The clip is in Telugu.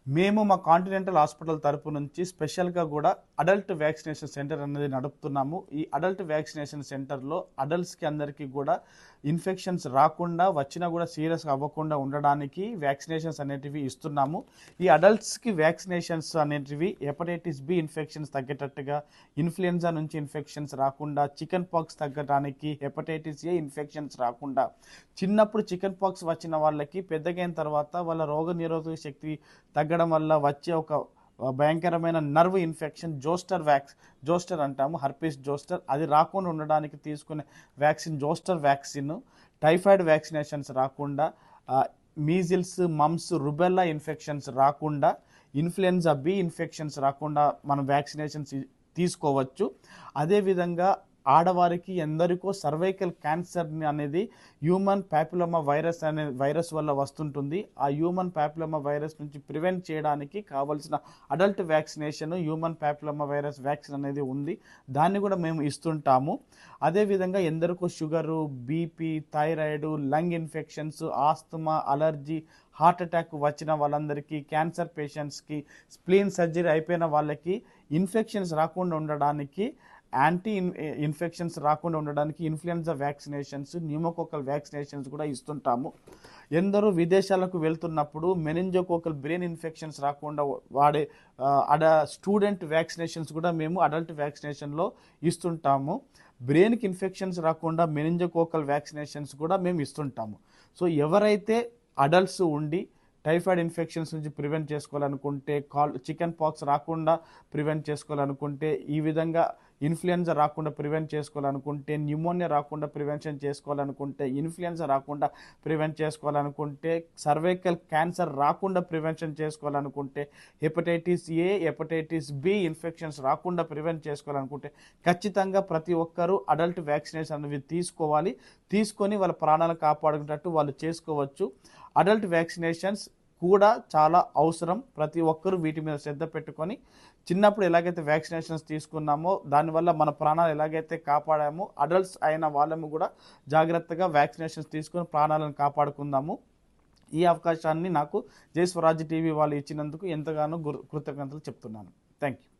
మేము మా కాంటినెంటల్ హాస్పిటల్ తరపు నుంచి స్పెషల్గా కూడా అడల్ట్ వ్యాక్సినేషన్ సెంటర్ అనేది నడుపుతున్నాము. ఈ అడల్ట్ వ్యాక్సినేషన్ సెంటర్లో అడల్ట్స్కి అందరికీ కూడా ఇన్ఫెక్షన్స్ రాకుండా వచ్చినా కూడా సీరియస్గా అవ్వకుండా ఉండడానికి వ్యాక్సినేషన్స్ అనేటివి ఇస్తున్నాము. ఈ అడల్ట్స్కి వ్యాక్సినేషన్స్ అనేటివి హెపటైటిస్ బి ఇన్ఫెక్షన్స్ తగ్గేటట్టుగా, ఇన్ఫ్లుయెన్జా నుంచి ఇన్ఫెక్షన్స్ రాకుండా, చికెన్ పాక్స్ తగ్గడానికి, హెపటైటిస్ ఏ ఇన్ఫెక్షన్స్ రాకుండా, చిన్నప్పుడు చికెన్ పాక్స్ వచ్చిన వాళ్ళకి పెద్దగైన తర్వాత వాళ్ళ రోగ నిరోధక శక్తి తగ్గడం వల్ల వచ్చే ఒక భయంకరమైన నర్వ్ ఇన్ఫెక్షన్ జోస్టర్ అంటాము, హర్పీస్ జోస్టర్, అది రాకుండా ఉండడానికి తీసుకునే vaccine zoster vaccine. Typhoid vaccinations రాకుండా, మీజిల్స్, మమ్స్, రుబెల్లా ఇన్ఫెక్షన్స్ రాకుండా, ఇన్ఫ్లుయెన్జా బి ఇన్ఫెక్షన్స్ రాకుండా మనం వ్యాక్సినేషన్స్ తీసుకోవచ్చు. అదేవిధంగా ఆడవారికి ఎందరికో సర్వైకల్ క్యాన్సర్ అనేది హ్యూమన్ ప్యాపిలోమా వైరస్ అనే వైరస్ వల్ల వస్తుంటుంది. ఆ హ్యూమన్ ప్యాపిలోమా వైరస్ నుంచి ప్రివెంట్ చేయడానికి కావాల్సిన adult vaccination human papilloma virus vaccine అనేది ఉంది. దాన్ని కూడా మేము ఇస్తుంటాము. అదేవిధంగా ఎందరికో sugar, BP, thyroid, lung infections, asthma, allergy, heart attack వచ్చిన వాళ్ళందరికీ, క్యాన్సర్ పేషెంట్స్కి, స్ప్లీన్ సర్జరీ అయిపోయిన వాళ్ళకి ఇన్ఫెక్షన్స్ రాకుండా ఉండడానికి, ఇన్ఫెక్షన్స్ రాకుండా ఉండడానికి ఇన్ఫ్లుయెన్జా వ్యాక్సినేషన్స్, న్యూమోకోకల్ వ్యాక్సినేషన్స్ కూడా ఇస్తుంటాము. ఎందరో విదేశాలకు వెళ్తున్నప్పుడు మెనింజోకోకల్ బ్రెయిన్ ఇన్ఫెక్షన్స్ రాకుండా వాడే స్టూడెంట్ వ్యాక్సినేషన్స్ కూడా మేము అడల్ట్ వ్యాక్సినేషన్లో ఇస్తుంటాము. బ్రెయిన్కి ఇన్ఫెక్షన్స్ రాకుండా మెనింజోకోకల్ వ్యాక్సినేషన్స్ కూడా మేము ఇస్తుంటాము. సో ఎవరైతే అడల్ట్స్ ఉండి టైఫాయిడ్ ఇన్ఫెక్షన్స్ నుంచి ప్రివెంట్ చేసుకోవాలనుకుంటే, చికెన్ పాక్స్ రాకుండా ప్రివెంట్ చేసుకోవాలనుకుంటే, ఈ విధంగా ఇన్ఫ్లుయెన్జా రాకుండా ప్రివెంట్ చేసుకోవాలనుకుంటే, న్యూమోనియా రాకుండా ప్రివెన్షన్ చేసుకోవాలనుకుంటే, ఇన్ఫ్లుయెన్జా రాకుండా ప్రివెంట్ చేసుకోవాలనుకుంటే, సర్వైకల్ క్యాన్సర్ రాకుండా ప్రివెన్షన్ చేసుకోవాలనుకుంటే, hepatitis A, hepatitis B infections రాకుండా ప్రివెంట్ చేసుకోవాలనుకుంటే ఖచ్చితంగా ప్రతి ఒక్కరూ అడల్ట్ వ్యాక్సినేషన్ అనేవి తీసుకోవాలి. తీసుకొని వాళ్ళ ప్రాణాలను కాపాడుకునేటట్టు వాళ్ళు చేసుకోవచ్చు. అడల్ట్ వ్యాక్సినేషన్స్ కూడా చాలా అవసరం. ప్రతి ఒక్కరూ వీటి మీద శ్రద్ధ పెట్టుకొని, చిన్నప్పుడు ఎలాగైతే వ్యాక్సినేషన్స్ తీసుకున్నామో దానివల్ల మన ప్రాణాలు ఎలాగైతే కాపాడామో, అడల్ట్స్ అయిన వాళ్ళము కూడా జాగ్రత్తగా వ్యాక్సినేషన్స్ తీసుకొని ప్రాణాలను కాపాడుకుందాము. ఈ అవకాశాన్ని నాకు జై స్వరాజ్య టీవీ వాళ్ళు ఇచ్చినందుకు ఎంతగానో కృతజ్ఞతలు చెప్తున్నాను. Thank you.